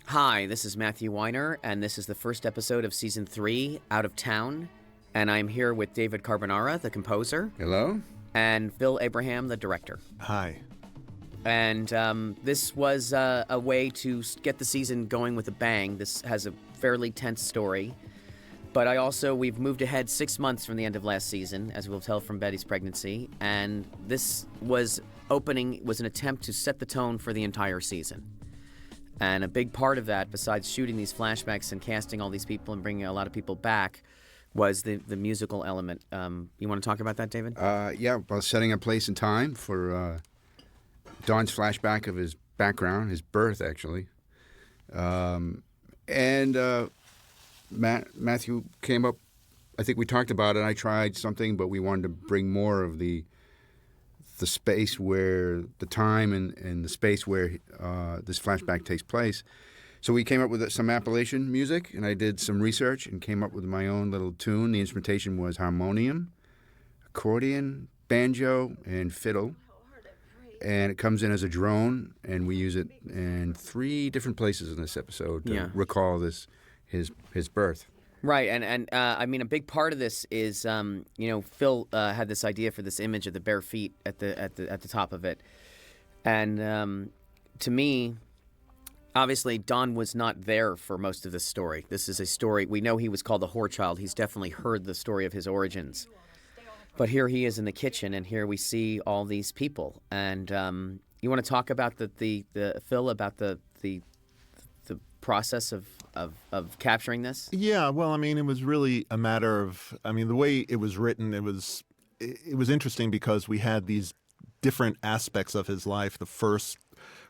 Hi, this is Matthew Weiner, and this is the first episode of Season 3, Out of Town. And I'm here with David Carbonara, the composer. Hello. And Bill Abraham, the director. Hi. And this was a way to get the season going with a bang. This has a fairly tense story. But we've moved ahead 6 months from the end of last season, as we'll tell from Betty's pregnancy. And this was an attempt to set the tone for the entire season. And a big part of that, besides shooting these flashbacks and casting all these people and bringing a lot of people back, was the musical element. You want to talk about that, David? Yeah, well, setting a place and time for Don's flashback of his background, his birth, actually. Matthew came up, I think we talked about it, I tried something, but we wanted to bring more of the space where, the time and the space where this flashback takes place. So we came up with some Appalachian music, and I did some research and came up with my own little tune. The instrumentation was harmonium, accordion, banjo, and fiddle. And it comes in as a drone, and we use it in 3 different places in this episode to recall his birth. Right, and I mean, a big part of this is, Phil had this idea for this image of the bare feet at the top of it, and to me, obviously, Don was not there for most of this story. This is a story, we know he was called the whore child. He's definitely heard the story of his origins, but here he is in the kitchen, and here we see all these people. And you want to talk about the Phil, about the process of capturing this? Yeah, well, I mean, it was really a matter of, the way it was written, it was interesting because we had these different aspects of his life. The first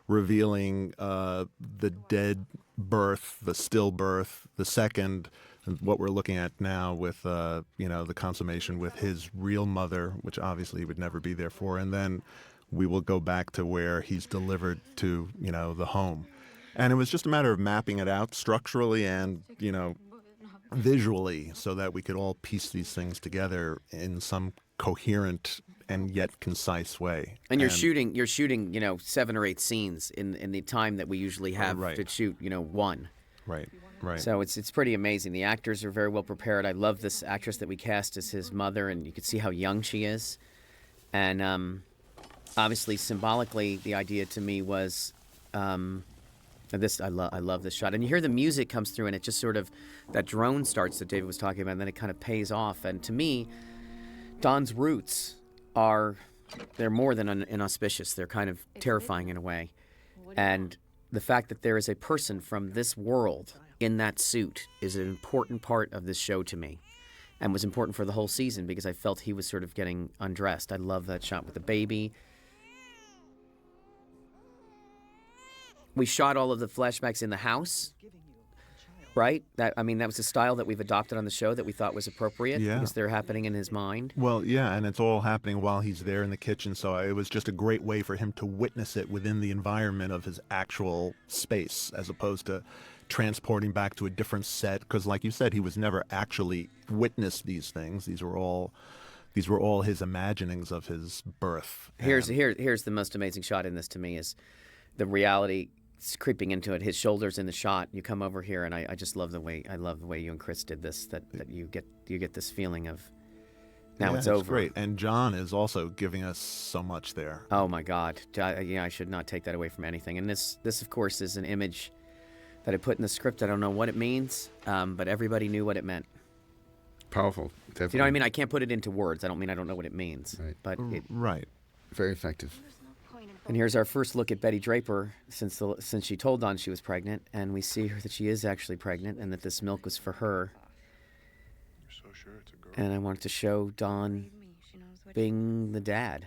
revealing the dead birth, the stillbirth. The second, what we're looking at now with, the consummation with his real mother, which obviously he would never be there for. And then we will go back to where he's delivered to, the home. And it was just a matter of mapping it out structurally and, visually, so that we could all piece these things together in some coherent and yet concise way. And you're shooting, 7 or 8 scenes in the time that we usually have to shoot, one. Right. So it's pretty amazing. The actors are very well prepared. I love this actress that we cast as his mother, and you can see how young she is. And obviously, symbolically, the idea to me was... I love this shot. And you hear the music comes through, and it just sort of, that drone starts that David was talking about, and then it kind of pays off. And to me, Don's roots they're more than inauspicious. They're kind of terrifying in a way. And the fact that there is a person from this world in that suit is an important part of this show to me, and was important for the whole season because I felt he was sort of getting undressed. I love that shot with the baby. We shot all of the flashbacks in the house, right? That was a style that we've adopted on the show that we thought was appropriate because they're happening in his mind. Well, yeah, and it's all happening while he's there in the kitchen, so it was just a great way for him to witness it within the environment of his actual space, as opposed to transporting back to a different set, because like you said, he was never actually witnessed these things. These were all his imaginings of his birth. Here's the most amazing shot in this to me is the reality creeping into it. His shoulders in the shot. You come over here, and I just love the way you and Chris did this. That you get this feeling of now it's over. Great, and John is also giving us so much there. Oh my God, I should not take that away from anything. And this of course is an image that I put in the script. I don't know what it means, but everybody knew what it meant. Powerful, definitely. You know what I mean? I can't put it into words. I don't know what it means. Right. But Very effective. And here's our first look at Betty Draper since she told Don she was pregnant, and we see her that she is actually pregnant and that this milk was for her. You're so sure it's a girl. And I wanted to show Don being the dad.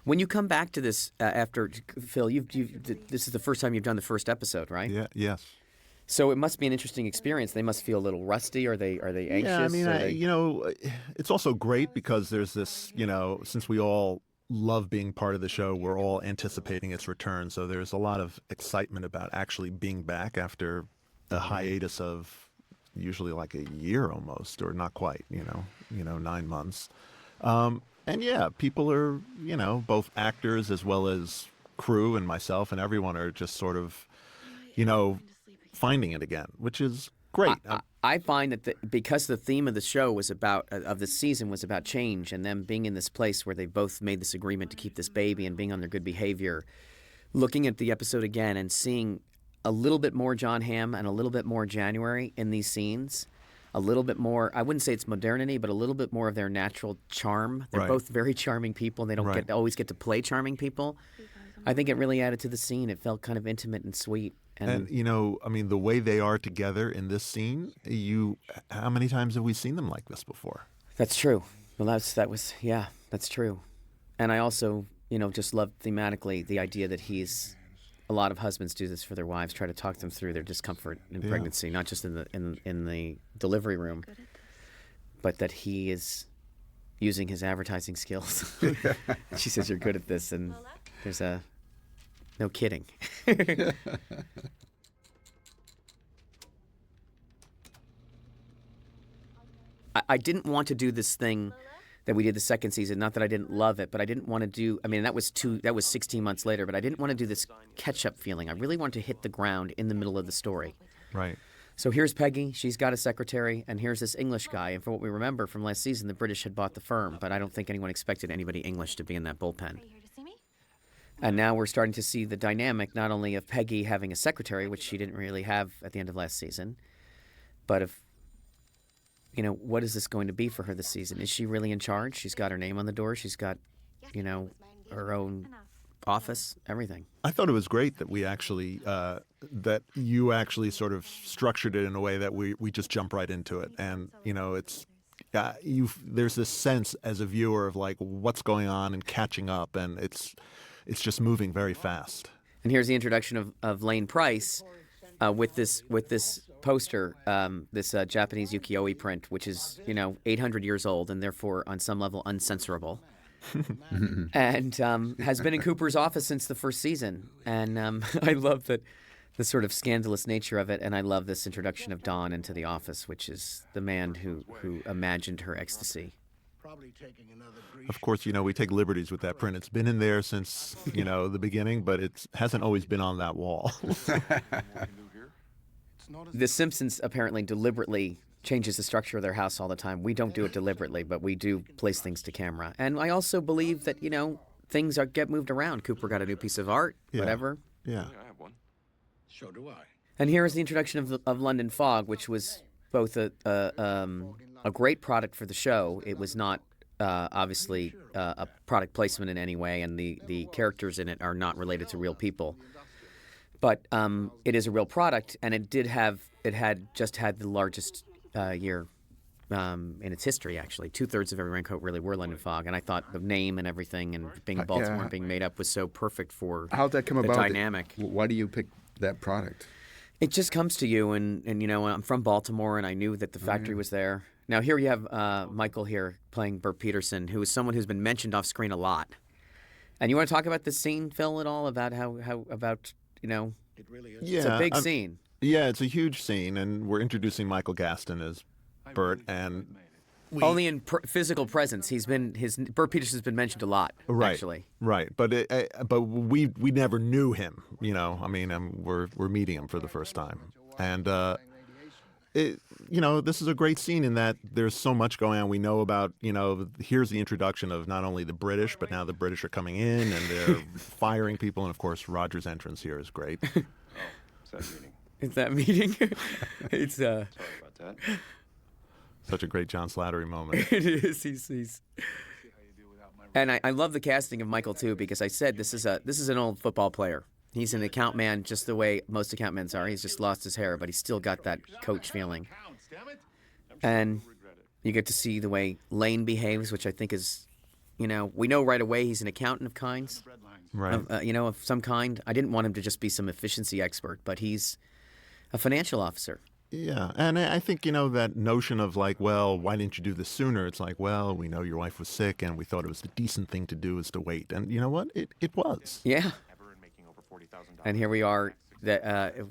When you come back to this after, Phil, this is the first time you've done the first episode, right? Yeah. Yes. So it must be an interesting experience. They must feel a little rusty. Are they anxious? Yeah, it's also great because there's this, since we all love being part of the show, we're all anticipating its return. So there's a lot of excitement about actually being back after a hiatus of usually like a year almost, or not quite, 9 months. And yeah, people are, both actors as well as crew and myself and everyone are just sort of finding it again, which is great. I find that because the theme of the show was of the season was about change and them being in this place where they both made this agreement to keep this baby and being on their good behavior, looking at the episode again and seeing a little bit more John Hamm and a little bit more January in these scenes, a little bit more, I wouldn't say it's modernity, but a little bit more of their natural charm. They're both very charming people, and they don't always get to play charming people. I think it really added to the scene. It felt kind of intimate and sweet. And the way they are together in this scene, how many times have we seen them like this before? That's true. Well, that's true. And I also, just love thematically the idea that a lot of husbands do this for their wives, try to talk them through their discomfort in pregnancy, not just in the delivery room, but that he is using his advertising skills. She says, "You're good at this," and there's no kidding. I didn't want to do this thing that we did the second season. Not that I didn't love it, but I didn't want to do. I mean, that was 16 months later. But I didn't want to do this catch-up feeling. I really wanted to hit the ground in the middle of the story. Right. So here's Peggy. She's got a secretary, and here's this English guy. And for what we remember from last season, the British had bought the firm, but I don't think anyone expected anybody English to be in that bullpen. And now we're starting to see the dynamic not only of Peggy having a secretary, which she didn't really have at the end of last season, but of what is this going to be for her this season? Is she really in charge? She's got her name on the door. She's got, her own office, everything. I thought it was great that we actually, that you actually sort of structured it in a way that we just jump right into it. And, it's, there's this sense as a viewer of like what's going on and catching up, and it's just moving very fast. And here's the introduction of Lane Price with this poster, this Japanese ukiyo-e print, which is 800 years old and therefore on some level uncensorable, and has been in Cooper's office since the first season. And I love the sort of scandalous nature of it, and I love this introduction of Don into the office, which is the man who imagined her ecstasy. Of course, we take liberties with that print. It's been in there since the beginning, but it hasn't always been on that wall. The Simpsons apparently deliberately changes the structure of their house all the time. We don't do it deliberately, but we do place things to camera. And I also believe that, things get moved around. Cooper got a new piece of art, whatever. Yeah. I have one. So do I. And here is the introduction of London Fog, which was both a great product for the show. It was not obviously a product placement in any way, and the characters in it are not related to real people. But it is a real product, and it had just had the largest year in its history, actually. 2/3 of every raincoat really were London Fog, and I thought the name and everything and being Baltimore being made up was so perfect for How'd that come the about? dynamic. Why do you pick that product? It just comes to you, and I'm from Baltimore, and I knew that the factory was there. Now here you have Michael here playing Burt Peterson, who is someone who's been mentioned off screen a lot. And you want to talk about this scene, Phil, at all? About how about It really is. it's a big scene. Yeah, it's a huge scene, and we're introducing Michael Gaston as Burt, and Only in physical presence. Burt Peterson's been mentioned a lot, actually. Right, but we never knew him. We're meeting him for the first time, and this is a great scene in that there's so much going on. We know about here's the introduction of not only the British, but now the British are coming in and they're firing people, and of course Roger's entrance here is great. It's that meeting. It's that meeting. It's Sorry about that. Such a great John Slattery moment. It is. He's. And I love the casting of Michael too, because I said this is an old football player. He's an account man, just the way most account men are. He's just lost his hair, but he's still got that coach feeling. And you get to see the way Lane behaves, which I think is, we know right away he's an accountant of kinds, Right. of some kind. I didn't want him to just be some efficiency expert, but he's a financial officer. Yeah, and I think, that notion of like, well, why didn't you do this sooner? It's like, well, we know your wife was sick, and we thought it was the decent thing to do is to wait. And you know what? It was. Yeah. And here we are, The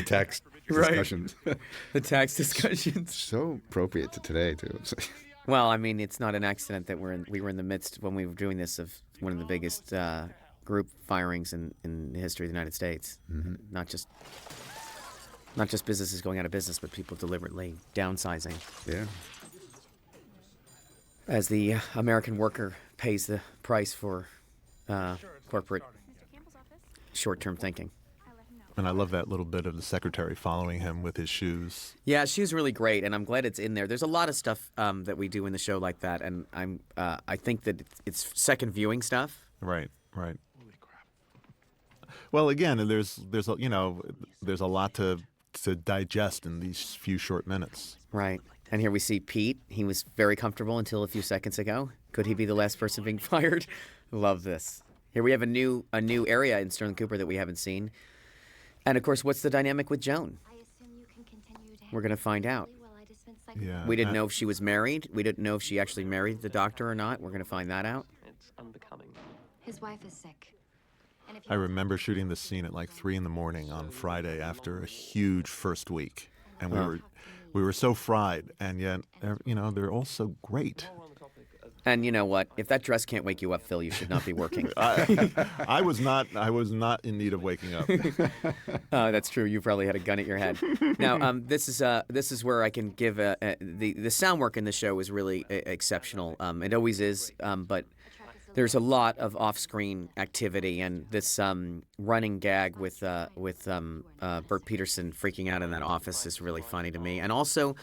tax Right. discussions. the tax discussions. So appropriate to today, too. Well, I mean, it's not an accident that we were in the midst when we were doing this of one of the biggest group firings in the history of the United States. Not just businesses going out of business, but people deliberately downsizing. Yeah. As the American worker pays the price for corporate short-term thinking. And I love that little bit of the secretary following him with his shoes. Yeah, she was really great, and I'm glad it's in there. There's a lot of stuff that we do in the show like that, and I think that it's second viewing stuff. Right. Well, again, there's a lot to digest in these few short minutes. Right. And here we see Pete. He was very comfortable until a few seconds ago. Could he be the last person being fired? Love this. Here we have a new area in Sterling Cooper that we haven't seen. And of course, what's the dynamic with Joan? We're going to find out. Yeah. We didn't know if she was married. We didn't know if she actually married the doctor or not. We're going to find that out. It's unbecoming. His wife is sick. I remember shooting this scene at like 3 a.m. on Friday after a huge first week, and we were so fried, and yet they're all so great. And you know what? If that dress can't wake you up, Phil, you should not be working. I was not in need of waking up. That's true. You probably had a gun at your head. Now, this is where I can give the sound work in the show is really exceptional. It always is, but there's a lot of off-screen activity, and this running gag with Bert Peterson freaking out in that office is really funny to me. And also,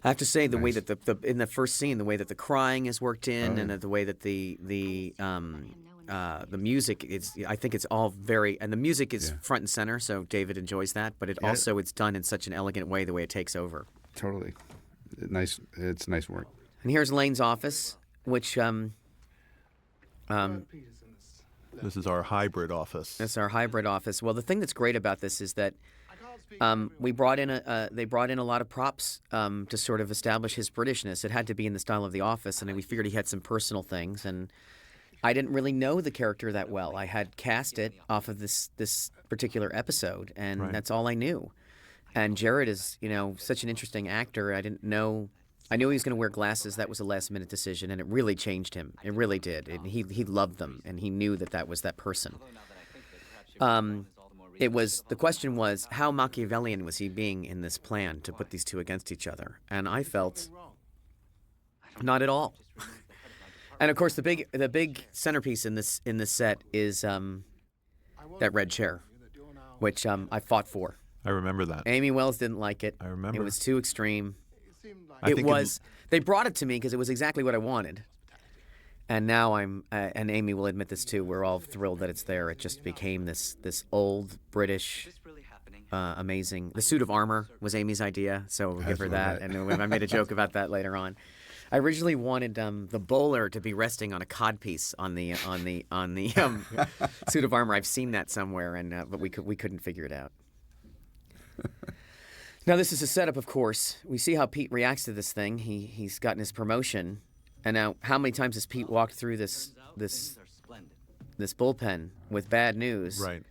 I have to say the way that the in the first scene, the way that the crying is worked in, and the way that the music is, I think it's all very, and the music is front and center, so David enjoys that. But it's done in such an elegant way, the way it takes over. Totally. Nice. It's nice work. And here's Lane's office, which This is our hybrid office. That's our hybrid office. Well, the thing that's great about this is that they brought in a lot of props to sort of establish his Britishness. It had to be in the style of The Office, and we figured he had some personal things. And I didn't really know the character that well. I had cast it off of this particular episode, and that's all I knew. And Jared is, such an interesting actor. I didn't know. I knew he was going to wear glasses. That was a last-minute decision, and it really changed him. It really did. He loved them, and he knew that was that person. The question was, how Machiavellian was he being in this plan to put these two against each other? And I felt not at all. And of course, the big centerpiece in this set is that red chair, which I fought for. I remember that. Amy Wells didn't like it. I remember. It was too extreme. It was. They brought it to me because it was exactly what I wanted. And now and Amy will admit this too, we're all thrilled that it's there. It just became this old British, amazing. The suit of armor was Amy's idea, so we'll give her that. And I made a joke about that later on. I originally wanted the bowler to be resting on a codpiece on the suit of armor. I've seen that somewhere, but we couldn't figure it out. Now this is a setup, of course. We see how Pete reacts to this thing. He's gotten his promotion. And now, how many times has Pete walked through this bullpen with bad news? Right.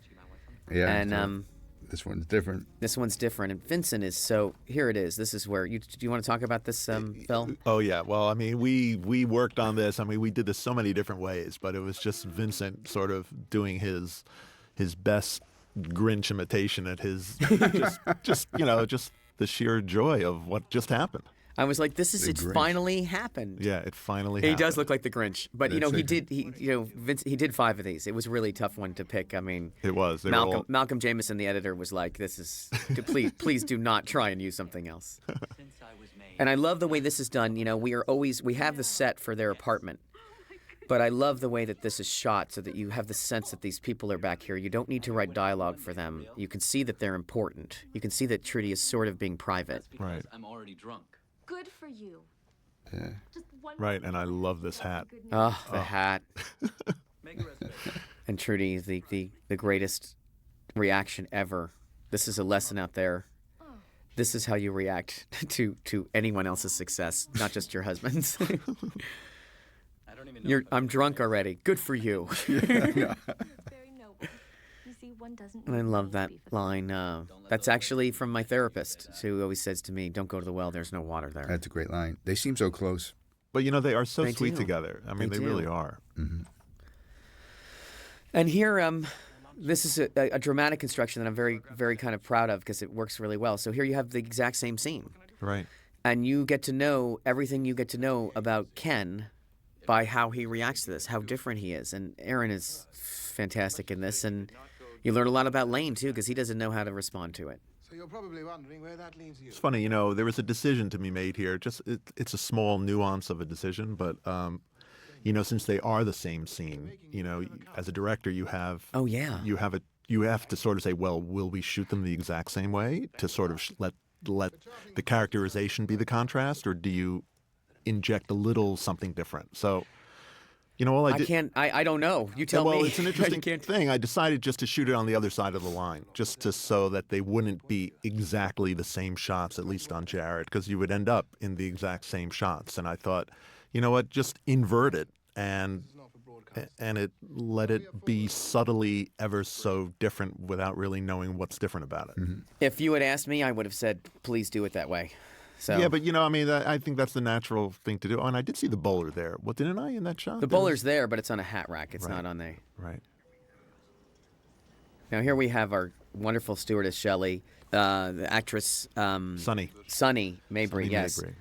Yeah. And this one's different. This one's different. And Vincent is here it is. This is where do you want to talk about this, Phil? Oh yeah. Well, I mean, we worked on this. I mean, we did this so many different ways, but it was just Vincent sort of doing his best Grinch imitation at his just the sheer joy of what just happened. I was like, it's finally happened. Yeah, it finally happened. He does look like the Grinch. But, Vince, he did 5 of these. It was a really tough one to pick. I mean, it was. Malcolm Jameson, the editor, was like, please do not try and use something else. And I love the way this is done. We have the set for their apartment. But I love the way that this is shot so that you have the sense that these people are back here. You don't need to write dialogue for them. You can see that they're important. You can see that Trudy is sort of being private. Right. I'm already drunk. Good for you. Yeah. Right, and I love this hat. Oh, the hat. And Trudy, the greatest reaction ever. This is a lesson out there. This is how you react to anyone else's success, not just your husband's. I'm drunk already. Good for you. And I love that line. That's actually from my therapist, who always says to me, "Don't go to the well. There's no water there." That's a great line. They seem so close. But they are so They sweet do. together. I mean, they really are. Mm-hmm. And here, this is a dramatic construction that I'm very, very kind of proud of because it works really well. So here you have the exact same scene. Right. And you get to know everything you get to know about Ken by how he reacts to this, how different he is. And Aaron is fantastic in this. And you learn a lot about Lane, too, because he doesn't know how to respond to it. So you're probably wondering where that leaves you. It's funny, there was a decision to be made here. It's a small nuance of a decision, but since they are the same scene, as a director, you have Oh, yeah. you have to sort of say, well, will we shoot them the exact same way to sort of let the characterization be the contrast, or do you inject a little something different? So, all I did. I don't know. You tell me. Well, it's an interesting can't. thing. I decided just to shoot it on the other side of the line, so that they wouldn't be exactly the same shots, at least on Jared, because you would end up in the exact same shots. And I thought, you know what, just invert it and let it be subtly ever so different without really knowing what's different about it. Mm-hmm. If you had asked me, I would have said, please do it that way. So Yeah, but I think that's the natural thing to do. Oh, and I did see the bowler there. What, didn't I, in that shot? the bowler's there, but it's on a hat rack. It's Right. not on the... Right. Now here we have our wonderful stewardess, Shelley, the actress Sunny Mabry, yes. Mabry.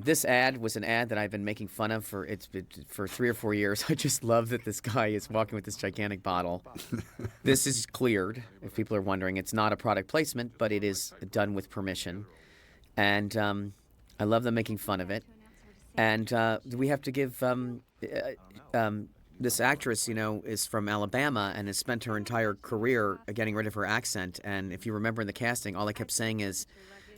This ad was an ad that I've been making fun of for 3 or 4 years. I just love that this guy is walking with this gigantic bottle. This is cleared, if people are wondering. It's not a product placement, but it is done with permission. And I love them making fun of it. And we have to give this actress, is from Alabama and has spent her entire career getting rid of her accent. And if you remember in the casting, all I kept saying is,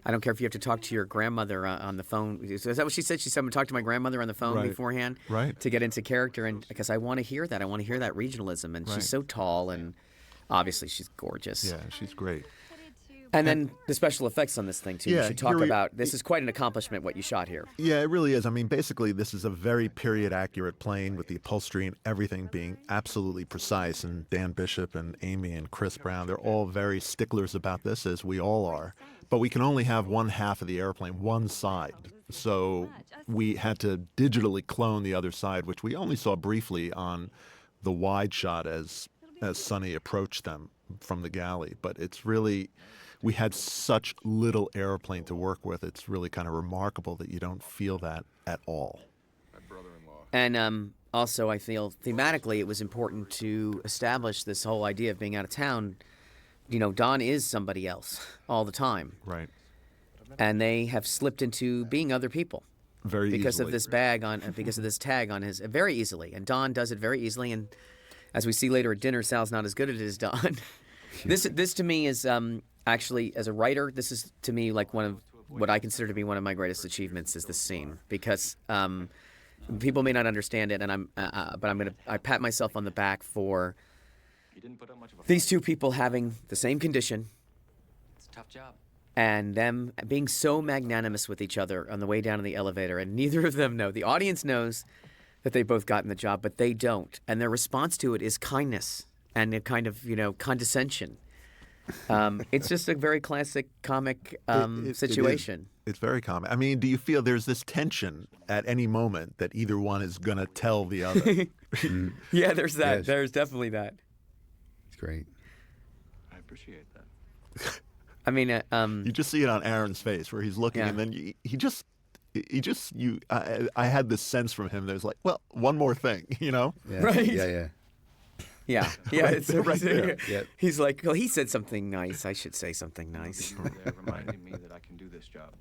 I don't care if you have to talk to your grandmother on the phone. Is that what she said? She said, I'm going to talk to my grandmother on the phone Right. beforehand Right. to get into character. And because I want to hear that. I want to hear that regionalism. And Right. she's so tall and obviously she's gorgeous. Yeah, she's great. And then the special effects on this thing, too. Yeah, You should talk here we- about. This is quite an accomplishment, what you shot here. Yeah, it really is. I mean, basically, this is a very period-accurate plane with the upholstery and everything being absolutely precise. And Dan Bishop and Amy and Chris Brown, they're all very sticklers about this, as we all are. But we can only have one half of the airplane, one side. So we had to digitally clone the other side, which we only saw briefly on the wide shot as Sonny approached them from the galley. But it's really... We had such little airplane to work with. It's really kind of remarkable that you don't feel that at all. And also, I feel thematically it was important to establish this whole idea of being out of town. Don is somebody else all the time. Right. And they have slipped into being other people. Very because easily. of this because of this tag on his, very easily. And Don does it very easily. And as we see later at dinner, Sal's not as good at it as Don. This to me is... Actually, as a writer, this is to me like one of what I consider to be one of my greatest achievements is this scene because people may not understand it, and I pat myself on the back for these two people having the same condition. It's a tough job. And them being so magnanimous with each other on the way down in the elevator, and neither of them know. The audience knows that they've both gotten the job, but they don't, and their response to it is kindness and a kind of condescension. It's just a very classic comic situation. It's very common. I mean, do you feel there's this tension at any moment that either one is going to tell the other? Yeah, there's that. Yes. There's definitely that. It's great. I appreciate that. I mean, You just see it on Aaron's face where he's looking, Yeah. and then I had this sense from him. There's like, well, one more thing, Yeah. Right. Yeah. yeah. Right there, right there. Yeah. He's like, well, he said something nice. I should say something nice. They're reminding me that I can do this job.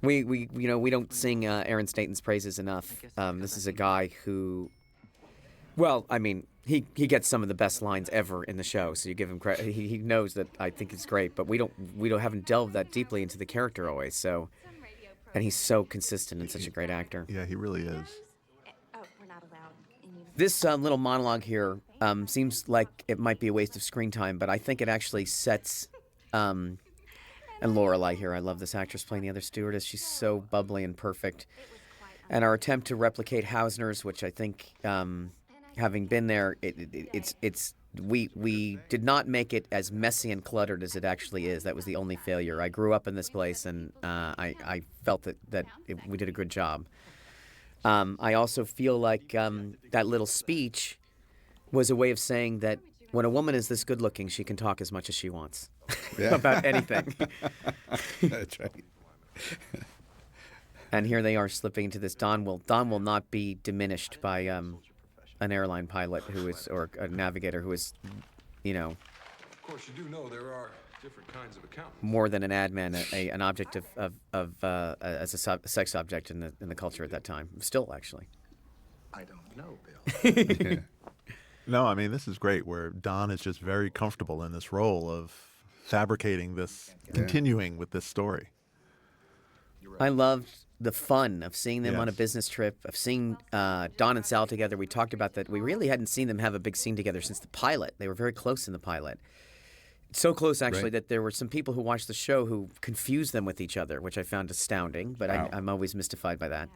We don't sing Aaron Staton's praises enough. This is a guy who, well, I mean, he gets some of the best lines ever in the show. So you give him credit. He knows that I think it's great, but we haven't delved that deeply into the character always. So, and he's so consistent and such a great actor. Yeah, he really is. Oh, we're not allowed in uniform. This little monologue here seems like it might be a waste of screen time, but I think it actually sets. And Lorelai here, I love this actress playing the other stewardess. She's so bubbly and perfect. And our attempt to replicate Hausner's, which I think, having been there, we did not make it as messy and cluttered as it actually is. That was the only failure. I grew up in this place, and I felt that we did a good job. I also feel like that little speech was a way of saying that when a woman is this good looking, she can talk as much as she wants Yeah. about anything. That's right. And here they are slipping into this. Don will not be diminished by an airline pilot who is, or a navigator who is, you know, Of course, you do know there are different kinds of accountants. more than an ad man, an object of as a sex object in the culture at that time. Still, actually. I don't know, Bill. Yeah. No, I mean, this is great where Don is just very comfortable in this role of fabricating this, continuing with this story. I loved the fun of seeing them on a Yes. business trip, of seeing Don and Sal together. We talked about that. We really hadn't seen them have a big scene together since the pilot. They were very close in the pilot. So close, actually, Right. that there were some people who watched the show who confused them with each other, which I found astounding, but Wow. I'm always mystified by that.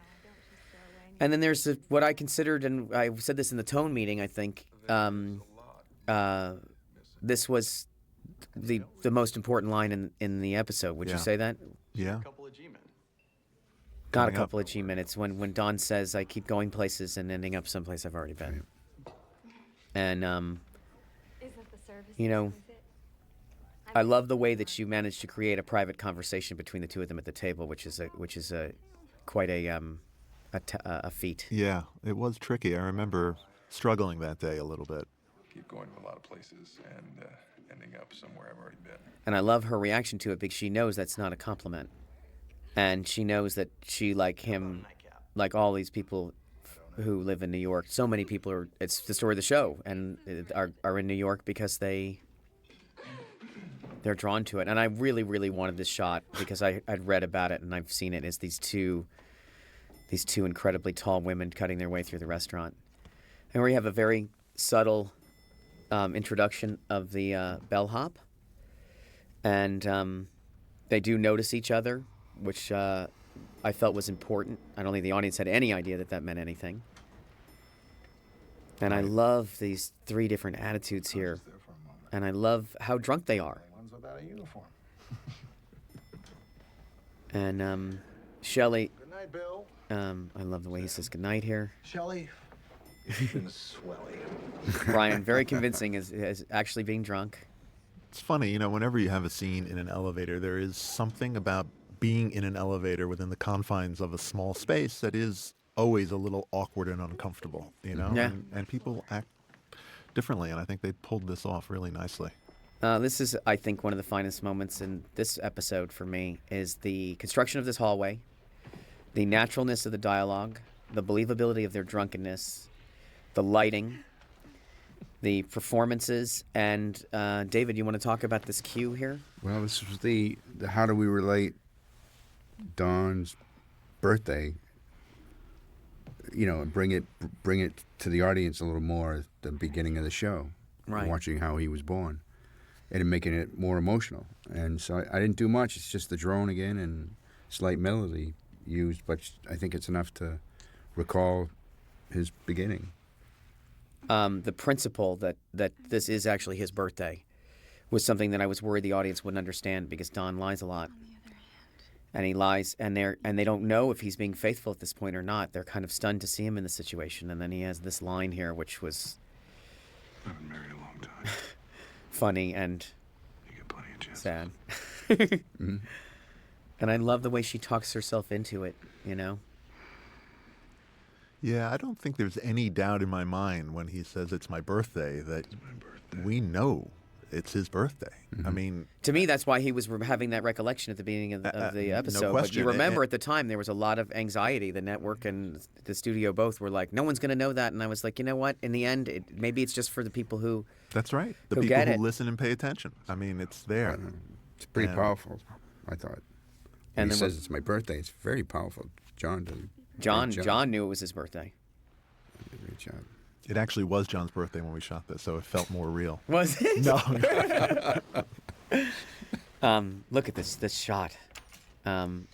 And then there's what I considered, and I said this in the tone meeting, I think, this was the most important line in the episode. Would you Yeah. say that? Yeah. Couple of G-men. Got a Coming up. couple of G minutes when Don says, I keep going places and ending up someplace I've already been. And, Isn't the service? you know, is it? I love the way that you managed to create a private conversation between the two of them at the table, which is quite a feat. Yeah, it was tricky. I remember struggling that day a little bit. Keep going to a lot of places and ending up somewhere I've already been. And I love her reaction to it because she knows that's not a compliment. And she knows that she, like him, like all these people who live in New York, so many people are, it's the story of the show, and are in New York because they're drawn to it. And I really, really wanted this shot because I'd read about it and I've seen it as these two incredibly tall women cutting their way through the restaurant. And we have a very subtle introduction of the bellhop. And they do notice each other, which I felt was important. I don't think the audience had any idea that meant anything. And I love these three different attitudes here. There for a moment. And I love how drunk they are. One's without a uniform. And Shelley, Good night, Bill. I love the way he says goodnight here. Shelley, it's been swelly. Brian, very convincing as actually being drunk. It's funny, you know, whenever you have a scene in an elevator, there is something about being in an elevator within the confines of a small space that is always a little awkward and uncomfortable, you know? Yeah. And people act differently, and I think they pulled this off really nicely. This is, I think, one of the finest moments in this episode for me is the construction of this hallway, the naturalness of the dialogue, the believability of their drunkenness, the lighting, the performances, and David, you want to talk about this cue here? Well, this was the how do we relate Don's birthday, you know, and bring it to the audience a little more at the beginning of the show, Right. watching how he was born, and making it more emotional. And so I didn't do much. It's just the drone again and slight melody used, but I think it's enough to recall his beginning. The principle that this is actually his birthday was something that I was worried the audience wouldn't understand because Don lies a lot. And he lies, and they don't know if he's being faithful at this point or not. They're kind of stunned to see him in the situation. And then he has this line here, which was I've been married a long time. funny and You get plenty of chances. sad. And I love the way she talks herself into it, you know? Yeah, I don't think there's any doubt in my mind when he says it's my birthday that My birthday. we know it's his birthday. I mean, To me, that's why he was having that recollection at the beginning of the no episode. But question. you remember And- at the time, there was a lot of anxiety. The network and the studio both were like, no one's going to know that. And I was like, you know what? In the end, maybe it's just for the people who... that's right. The Who people get who it. listen and pay attention. I mean, it's there. It's pretty Yeah. powerful, I thought. And And he then says it's my birthday. It's very powerful. John did a John great job. knew it was his birthday. Did a great job. It actually was John's birthday when we shot this, so it felt more real. Was it? No. Look at this shot. And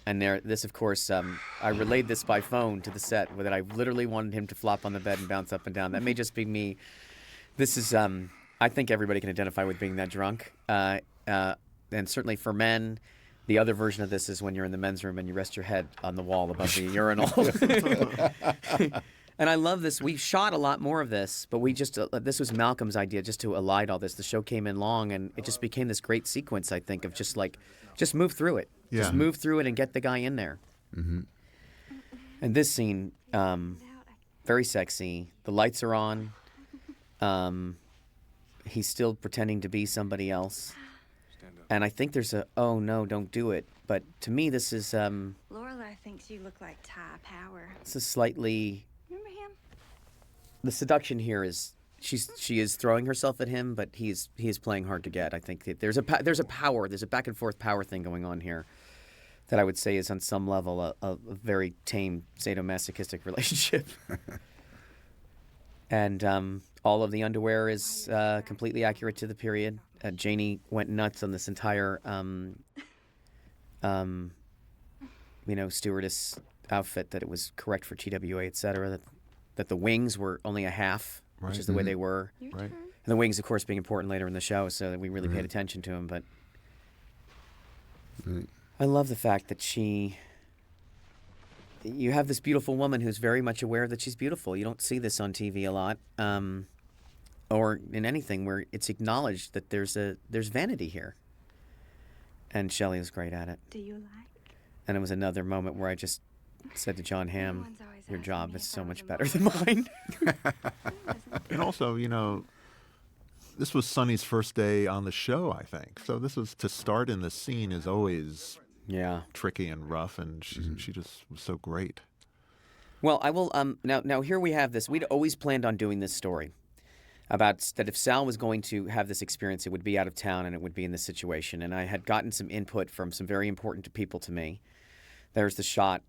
this, of course, I relayed this by phone to the set that I literally wanted him to flop on the bed and bounce up and down. That may just be me. This is, I think everybody can identify with being that drunk. And certainly for men, the other version of this is when you're in the men's room and you rest your head on the wall above the urinal. And I love this. We shot a lot more of this, but we just this was Malcolm's idea just to elide all this. The show came in long, and it just became this great sequence, I think, of just move through it. Yeah. Just move through it and get the guy in there. Mm-hmm. And this scene, very sexy. The lights are on. He's still pretending to be somebody else. And I think there's oh no, don't do it. But to me, this is Lorelai thinks you look like Ty Power. this is slightly. Remember him? The seduction here is she is throwing herself at him, but he is playing hard to get. I think that there's a back and forth power thing going on here that I would say is on some level a very tame sadomasochistic relationship. And all of the underwear is completely accurate to the period. Janie went nuts on this entire stewardess outfit, that it was correct for TWA, etc. That the wings were only a half, which is the way they were. Right. And the wings, of course, being important later in the show, so that we really paid attention to them. But I love the fact that you have this beautiful woman who's very much aware that she's beautiful. You don't see this on TV a lot, or in anything where it's acknowledged that there's vanity here. And Shelley was great at it. Do you like? And it was another moment where I just said to John Hamm, Everyone's always your asking job me is if so I was much a better than mine. And also, this was Sonny's first day on the show, I think. So this was, to start in the scene is always Yeah. tricky and rough, and she just was so great. Well, I will. Now here we have this. We'd always planned on doing this story about that if Sal was going to have this experience, it would be out of town and it would be in this situation. And I had gotten some input from some very important people to me. There's the shot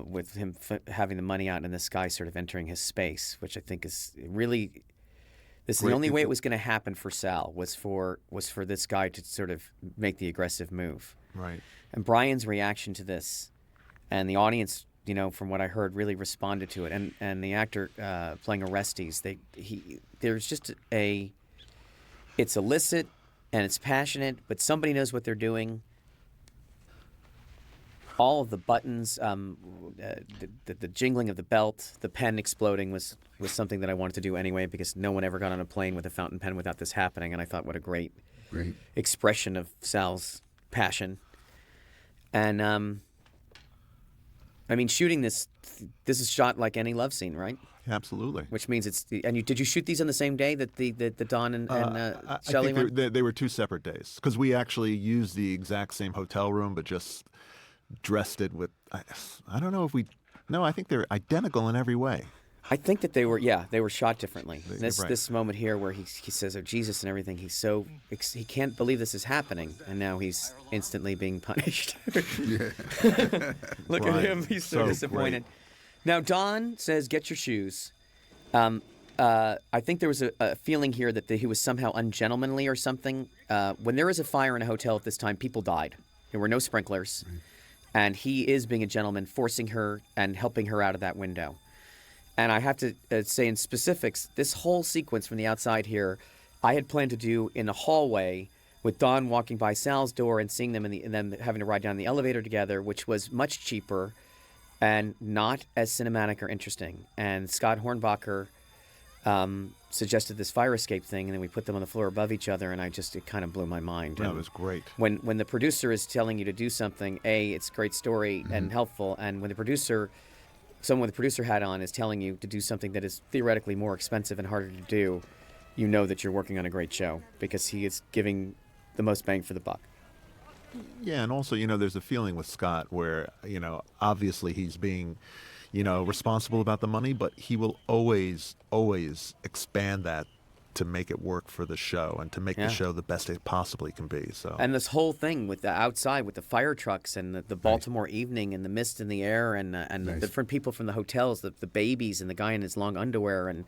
with him having the money out and this guy sort of entering his space, which I think is really. This is the only way it was going to happen for Sal was for this guy to sort of make the aggressive move. Right. And Brian's reaction to this, and the audience, from what I heard, really responded to it. And the actor playing Orestes, there's just it's illicit and it's passionate, but somebody knows what they're doing. All of the buttons, the jingling of the belt, the pen exploding was something that I wanted to do anyway, because no one ever got on a plane with a fountain pen without this happening. And I thought, what a great expression of Sal's passion. And shooting this is shot like any love scene, right? Absolutely. Which means it's did you shoot these on the same day that the Don and Shelley I went? think they were 2 separate days, because we actually used the exact same hotel room, but just dressed it with. I don't know if we. No, I think they're identical in every way. I think that they were shot differently. Right. This moment here where he says, "Oh Jesus" and everything, he can't believe this is happening, and now he's instantly being punished. Look at him; he's so disappointed. Great. Now Don says, "Get your shoes." I think there was a feeling here that he was somehow ungentlemanly or something. When there was a fire in a hotel at this time, people died. There were no sprinklers, and he is being a gentleman, forcing her and helping her out of that window. And I have to say in specifics, this whole sequence from the outside here, I had planned to do in the hallway with Don walking by Sal's door and seeing them and them having to ride down the elevator together, which was much cheaper and not as cinematic or interesting. And Scott Hornbacher suggested this fire escape thing, and then we put them on the floor above each other, and it kind of blew my mind. That was great. When the producer is telling you to do something, it's a great story and helpful, and when someone with the producer hat on is telling you to do something that is theoretically more expensive and harder to do, you know that you're working on a great show, because he is giving the most bang for the buck. Yeah, and also, there's a feeling with Scott where, obviously he's being, responsible about the money, but he will always expand that to make it work for the show and to make the show the best it possibly can be. So. And this whole thing with the outside, with the fire trucks and the Baltimore evening and the mist in the air and the different people from the hotels, the babies and the guy in his long underwear and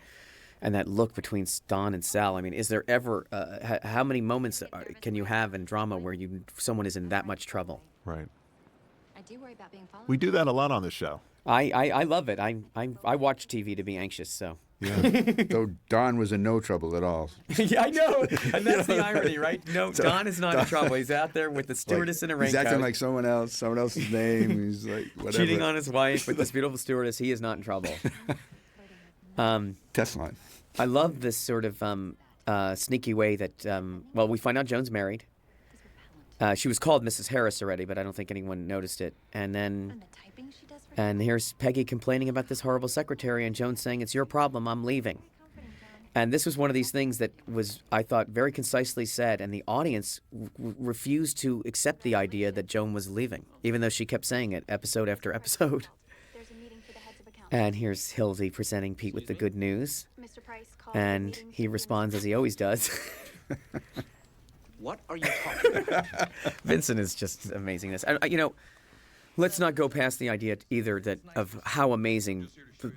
that look between Don and Sal. Is there ever how many moments can you have in drama where someone is in that much trouble? Right. I do worry about being followed. We do that a lot on the show. I love it. I watch TV to be anxious, so Though Don was in no trouble at all. Yeah, I know. And that's the irony, right? No, Don is not in trouble. He's out there with the stewardess in a He's raincoat. acting like someone else's name. He's like, whatever. Cheating on his wife with this beautiful stewardess. He is not in trouble. Test line. I love this sort of sneaky way that, well, we find out Joan's married. She was called Mrs. Harris already, but I don't think anyone noticed it. And then, And the typing she does for and here's Peggy complaining about this horrible secretary, and Joan saying, "It's your problem, I'm leaving." And this was one of these things that was, I thought, very concisely said, and the audience refused to accept the idea that Joan was leaving, even though she kept saying it episode after episode. There's a meeting for the heads of accounts. And here's Hildy presenting Pete with the good news, Mr. Price called for a and meeting he to responds as he always does. What are you talking about? Vincent is just amazing. Let's not go past the idea either that of how amazing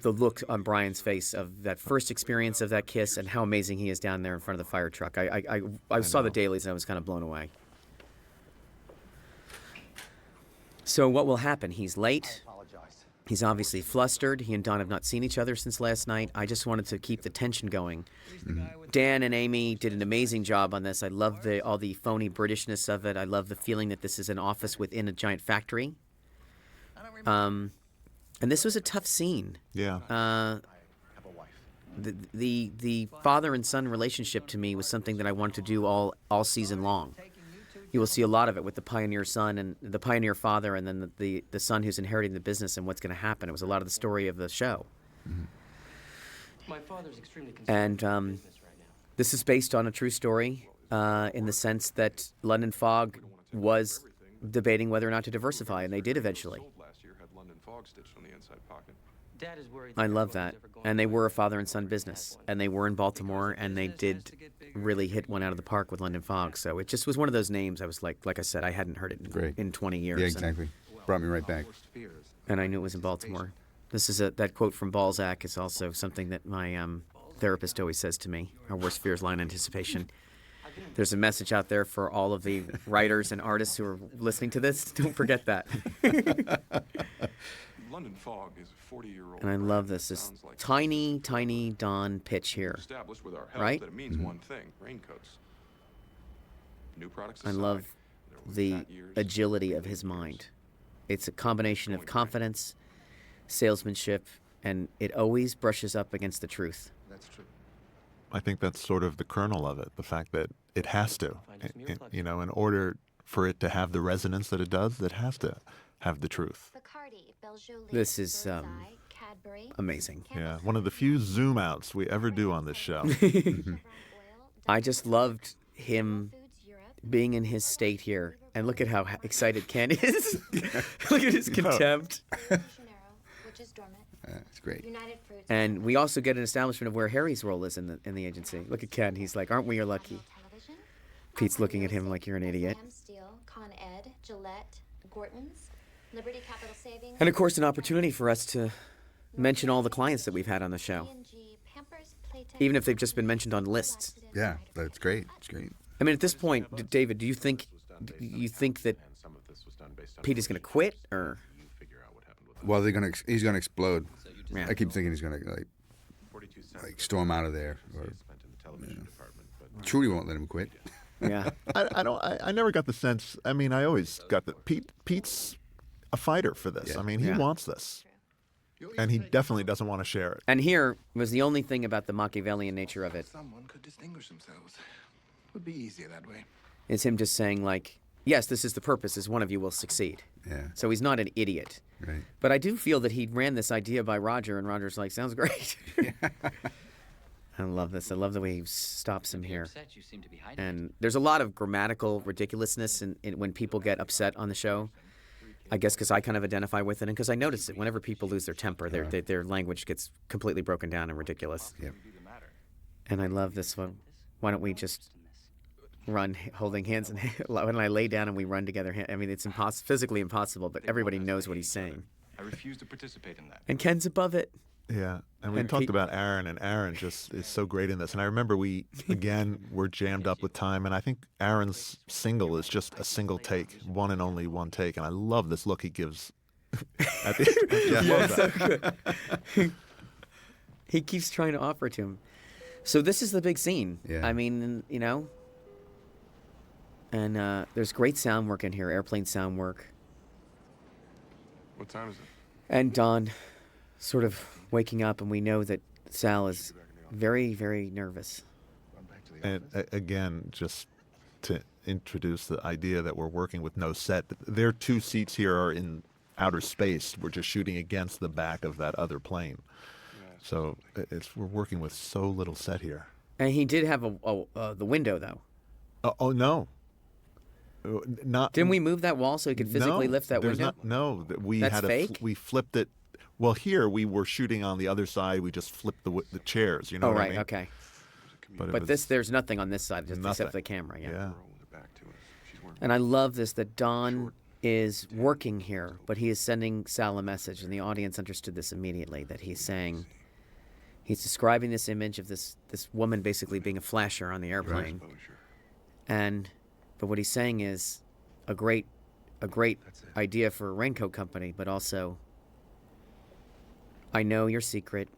the look on Brian's face of that first experience of that kiss, and how amazing he is down there in front of the fire truck. I saw the dailies and I was kind of blown away. So what will happen? He's late. He's obviously flustered. He and Don have not seen each other since last night. I just wanted to keep the tension going. Dan and Amy did an amazing job on this. I love all the phony Britishness of it. I love the feeling that this is an office within a giant factory. And this was a tough scene. Yeah. The father and son relationship to me was something that I wanted to do all season long. You will see a lot of it with the pioneer son and the pioneer father, and then the son who's inheriting the business and what's going to happen. It was a lot of the story of the show. My father's extremely concerned And with business right now. this is based on a true story in the sense that London Fog was debating whether or not to diversify, and they did eventually. Sold last year had London Fog stitched on the inside pocket. Dad is worried I that love Rowan's that. ever going And they to were a work. father and son business. And they were in Baltimore, and they did really hit one out of the park with London Fog. So it just was one of those names. I was like I said, I hadn't heard it Great. in 20 years. Yeah, exactly. Brought me right back. Worst fears. And I knew it was in Baltimore. This is that quote from Balzac is also something that my therapist always says to me. Our worst fears lie in anticipation. There's a message out there for all of the writers and artists who are listening to this. Don't forget that. London Fog is a 40-year-old. And I love this Sounds like tiny Don pitch here. established with our help Right? that it means one thing: raincoats. New products. I aside, love there were the fat years, agility of his mind. It's a combination of confidence, salesmanship, and it always brushes up against the truth. That's true. I think that's sort of the kernel of it, the fact that it has to. In order for it to have the resonance that it does, it has to have the truth. Bacardi, Belgioli, This is, Birdseye, Cadbury, Amazing. Yeah, one of the few zoom outs we ever do on this show. Chevron Oil, I just loved him Foods Europe, being in his state here. And look at how excited Ken is. Look at his contempt. Rio de Janeiro, which is dormant, That's great. United Fruits, And we also get an establishment of where Harry's role is in the agency. Look at Ken. He's like, aren't we your lucky? Television, Pete's looking at him like you're an idiot. Sam Steele, Con Ed, Gillette, Gorton's, Liberty Capital Savings, And of course, an opportunity for us to mention all the clients that we've had on the show, P&G, Pampers, Playtex, even if they've just been mentioned on lists. Yeah, that's great. It's great. I mean, at this point, David, do you think that some of this was done based on Pete is going to quit, or you figure out what happened with Well, he's gonna explode. Yeah. I keep thinking he's gonna 42 cents storm out of there. Or spent in the television department, but Trudy won't let him quit. yeah? I never got the sense. I mean, I always got that Pete's a fighter for this. Yeah. I mean, he Yeah. wants this, and he definitely doesn't want to share it. And here was the only thing about the Machiavellian nature of it Someone could distinguish themselves. Would be easier that way. is him just saying like, yes, this is the purpose, is one of you will succeed. Yeah. So he's not an idiot. Right. But I do feel that he ran this idea by Roger, and Roger's like, sounds great. I love this. I love the way he stops him here. upset you seem to be hiding. And there's a lot of grammatical ridiculousness in when people get upset on the show. I guess because I kind of identify with it, and because I notice it whenever people lose their temper, their language gets completely broken down and ridiculous. Yep. And I love this one. Why don't we just run holding hands, and when I lay down and we run together? I mean, it's physically impossible, but everybody knows what he's saying. I refuse to participate in that. And Ken's above it. Yeah, and we And talked Pete- about Aaron, and Aaron just is so great in this. And I remember we were jammed up with time, and I think Aaron's single is just a single take, one and only one take. And I love this look he gives. At the, I love that. He keeps trying to offer it to him. So this is the big scene. Yeah. I mean, you know, and there's great sound work in here, airplane sound work. What time is it? And Don sort of waking up, and we know that Sal is very, very nervous. And again, just to introduce the idea that we're working with no set, their 2 seats here are in outer space. We're just shooting against the back of that other plane. So we're working with so little set here. And he did have the window, though. Oh no. Not. Didn't we move that wall so he could physically lift that there's window? No, we That's had fake? We flipped it. Well, here we were shooting on the other side. We just flipped the chairs. You know Oh, what right, I mean? okay. But, But there's nothing on this side, just except Nothing. for the camera, yeah. Yeah. Girl with her back to us. She's wearing And I love this, that Don is working here, but he is sending Sal a message, and the audience understood this immediately, that he's saying, he's describing this image of this woman basically being a flasher on the airplane. exposure. But what he's saying is a great idea for a raincoat company, but also, I know your secret.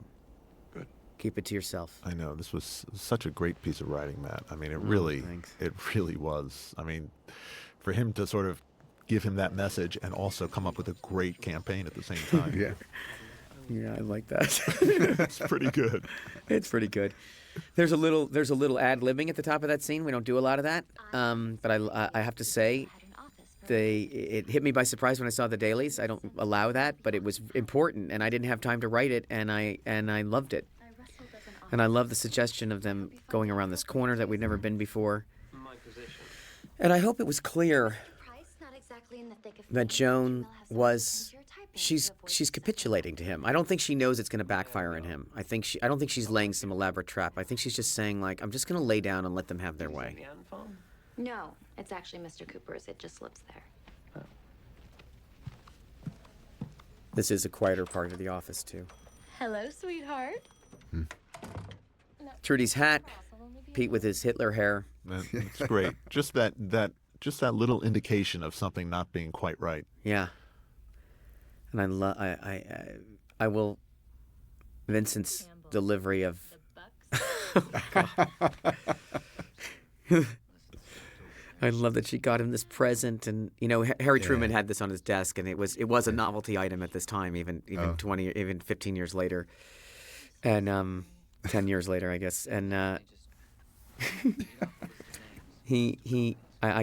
Good. Keep it to yourself. I know this was such a great piece of writing, Matt. I mean, thanks. it really was. I mean, for him to sort of give him that message and also come up with a great campaign at the same time. Yeah. Yeah, I like that. It's pretty good. It's pretty good. There's a little ad-libbing at the top of that scene. We don't do a lot of that, but I have to say, it hit me by surprise when I saw the dailies. I don't allow that, but it was important, and I didn't have time to write it, and I loved it. And I love the suggestion of them going around this corner that we'd never been before. My position. And I hope it was clear that Joan was she's capitulating to him. I don't think she knows it's going to backfire on him. I don't think she's laying some elaborate trap. I think she's just saying, like, I'm just going to lay down and let them have their way. The end phone? No, it's actually Mr. Cooper's. It just lives there. This is a quieter part of the office too. Hello, sweetheart. Trudy's hat, Pete with his Hitler hair. It's great. Just that little indication of something not being quite right. Yeah. And I will Vincent's delivery of I love that she got him this present, and you know Harry Truman had this on his desk, and it was a novelty item at this time, even 15 years later, and 10 years later, I guess, and I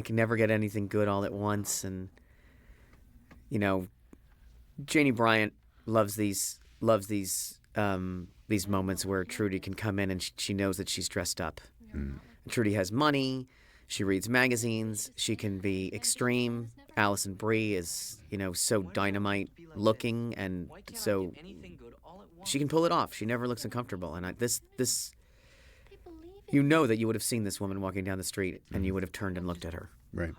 can never get anything good all at once, and you know, Janie Bryant loves these moments where Trudy can come in and she knows that she's dressed up. Trudy has money. She reads magazines. She can be extreme. Alison Brie is, you know, so dynamite looking, and so she can pull it off. She never looks uncomfortable. And this, you know that you would have seen this woman walking down the street, and you would have turned and looked at her. Right.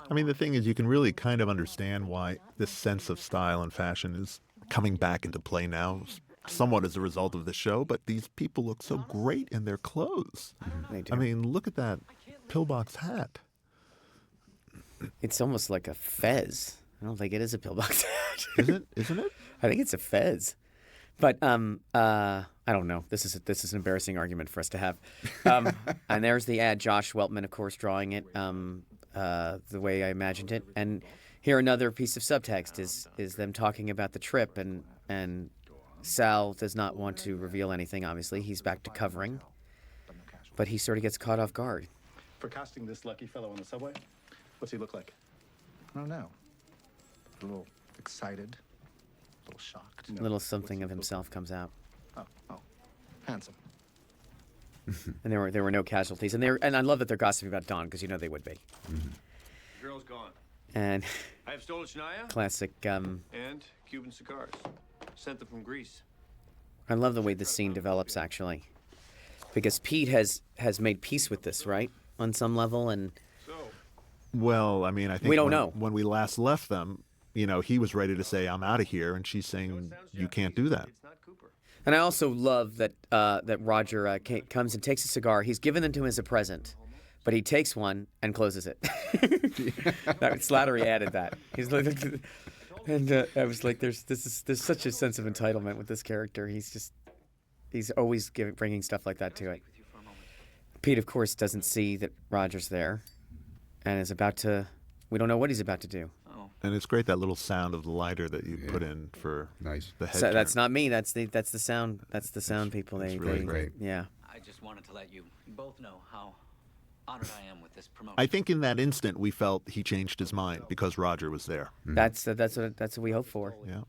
I mean, the thing is, you can really kind of understand why this sense of style and fashion is coming back into play now, somewhat as a result of the show. But these people look so great in their clothes. They do. I mean, look at that pillbox hat. It's almost like a fez. I don't think it is a pillbox hat. Isn't it? I think it's a fez. But I don't know. This is an embarrassing argument for us to have. And there's the ad. Josh Weltman, of course, drawing it the way I imagined it. And here another piece of subtext is them talking about the trip, and Sal does not want to reveal anything. Obviously, he's back to covering, but he sort of gets caught off guard. For casting this lucky fellow on the subway, what's he look like? I don't know. A little excited, a little shocked. A little something of himself comes out, Oh, handsome. and there were no casualties. And I love that they're gossiping about Don, because you know they would be. The girl's gone. And I have stolen Shania classic. and Cuban cigars. Sent them from Greece. I love the way this scene develops, actually, because Pete has made peace with this, right, on some level, and So, Well, I mean, I think We don't know. When we last left them, you know, he was ready to say, "I'm out of here," and she's saying, "You can't do that." it's not Cooper. And I also love that that Roger comes and takes a cigar. He's given them to him as a present, but he takes one and closes it. Slattery added that. He's like, and I was like, there's such a sense of entitlement with this character. He's just He's always bringing stuff like that to it. Pete, of course, doesn't see that Roger's there and is about to... We don't know what he's about to do. And it's great, that little sound of the lighter that you put in for Nice. the head So that's turn. not me. That's the sound. That's the sound people. That's They really they- great. Yeah. I just wanted to let you both know how honored I am with this promotion. I think in that instant we felt he changed his mind because Roger was there. That's what we hope for. Yeah.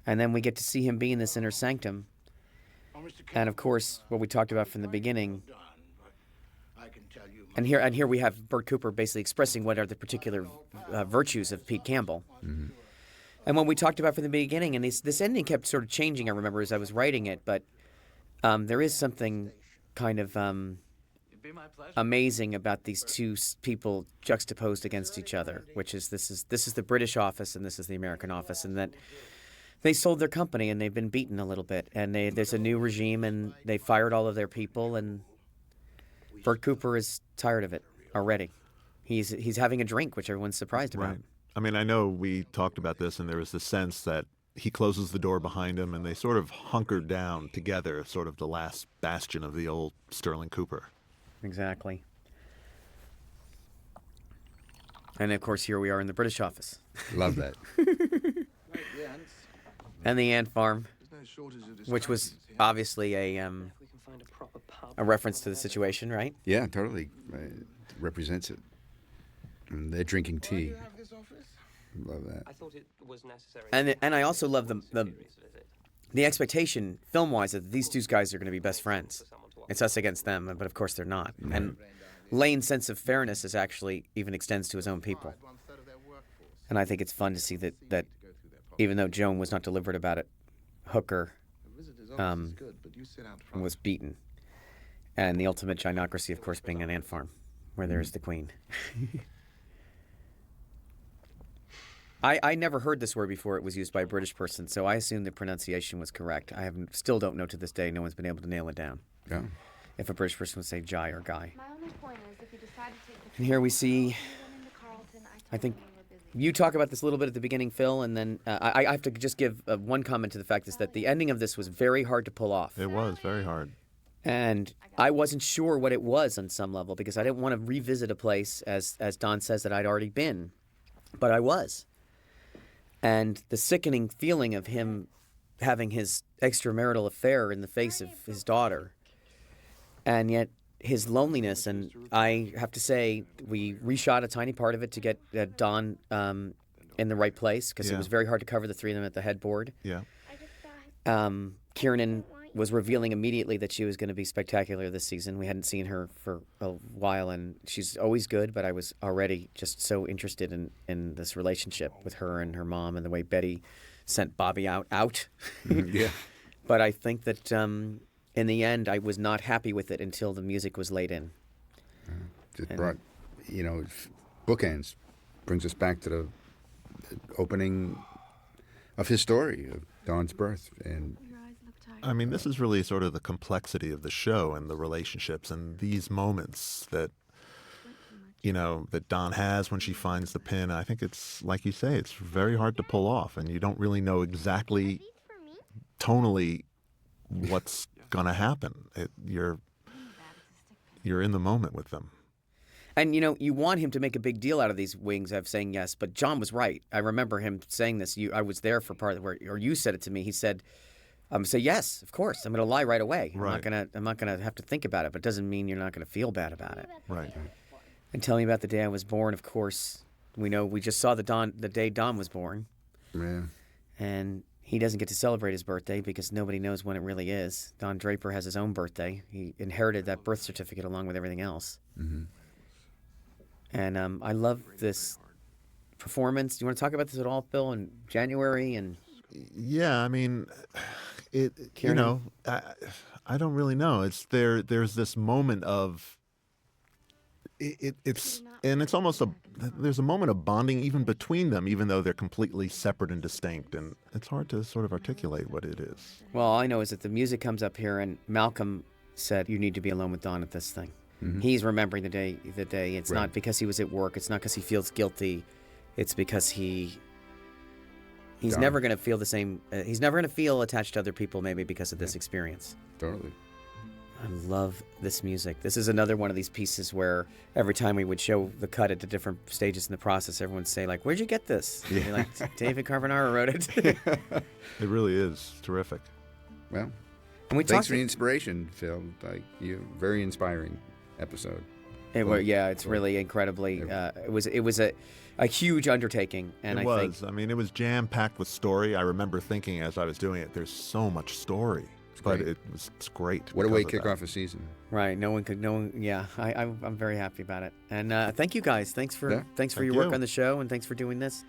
And then we get to see him be in this inner sanctum. And of course, what we talked about from the beginning. And here we have Bert Cooper basically expressing what are the particular virtues of Pete Campbell. And what we talked about from the beginning, and this ending kept sort of changing, I remember, as I was writing it, but there is something kind of amazing about these two people juxtaposed against each other, which is this is the British office and this is the American office, and that they sold their company and they've been beaten a little bit, and there's a new regime and they fired all of their people, and Bert Cooper is tired of it already. He's having a drink, which everyone's surprised about. Right. I mean, I know we talked about this, and there was the sense that he closes the door behind him, and they sort of hunkered down together, sort of the last bastion of the old Sterling Cooper. Exactly. And of course, here we are in the British office. Love that. And the ant farm, which was obviously a reference to the situation, right? Yeah, totally. Represents it. And they're drinking tea. Love that. I thought it was necessary. And I also love the expectation, film-wise, that these two guys are going to be best friends. It's us against them, but of course they're not. And Lane's sense of fairness is actually even extends to his own people. And I think it's fun to see that even though Joan was not deliberate about it, Hooker was beaten. And the ultimate gynocracy, of course, being an ant farm, where there's the queen. I never heard this word before it was used by a British person, so I assume the pronunciation was correct. Still don't know to this day. No one's been able to nail it down. Yeah. If a British person would say Jai or Guy. My only point is, if you decide to take the And here we see, into Carlton, I think told them you were busy. you talk about this a little bit at the beginning, Phil, and then I have to just give one comment to the fact is that the ending of this was very hard to pull off. It was very hard. And I wasn't sure what it was on some level because I didn't want to revisit a place, as Don says, that I'd already been. But I was. And the sickening feeling of him having his extramarital affair in the face of his daughter. And yet his loneliness. And I have to say, we reshot a tiny part of it to get Don in the right place because it was very hard to cover the three of them at the headboard. Yeah. Kiernan was revealing immediately that she was going to be spectacular this season. We hadn't seen her for a while, and she's always good, but I was already just so interested in this relationship with her and her mom and the way Betty sent Bobby out. Yeah. But I think that in the end, I was not happy with it until the music was laid in. It brought, bookends. Brings us back to the opening of his story, of Don's birth. And I mean, this is really sort of the complexity of the show and the relationships and these moments that, that Don has when she finds the pin. I think it's, like you say, it's very hard to pull off, and you don't really know exactly tonally what's going to happen. You're in the moment with them. And, you want him to make a big deal out of these wings of saying yes, but John was right. I remember him saying this. I was there for part of where, or you said it to me. He said, say yes, of course. I'm going to lie right away. Right. I'm not gonna have to think about it, but it doesn't mean you're not going to feel bad about it. Right. And tell me about the day I was born. Of course, we just saw the day Don was born. yeah. And he doesn't get to celebrate his birthday because nobody knows when it really is. Don Draper has his own birthday. He inherited that birth certificate along with everything else. Mm-hmm. And I love this performance. Do you want to talk about this at all, Phil, in January? And Yeah, I mean, Kieran? I don't really know. There's this moment of it's almost there's a moment of bonding even between them, even though they're completely separate and distinct, and it's hard to sort of articulate what it is. well, all I know is that the music comes up here, and Malcolm said, "You need to be alone with Don at this thing." Mm-hmm. He's remembering the day. It's Right. not because he was at work. It's not because he feels guilty. It's because he He's Don. never going to feel the same. He's never going to feel attached to other people, maybe because of this experience. Totally. I love this music. This is another one of these pieces where every time we would show the cut at the different stages in the process, everyone would say, like, where'd you get this? And you're like, David Carbonara wrote it. It really is terrific. Well, And we thanks talked. for the inspiration, Phil. Like, you very inspiring episode. It's really incredibly. It was a huge undertaking, and It I was. think I mean, it was jam-packed with story. I remember thinking as I was doing it, there's so much story. But great. it's great. What a way to because kick of off a season. right. No one. Yeah, I'm very happy about it, and thank you guys. Thanks for Yeah, thanks for thank your work you. on the show, and thanks for doing this.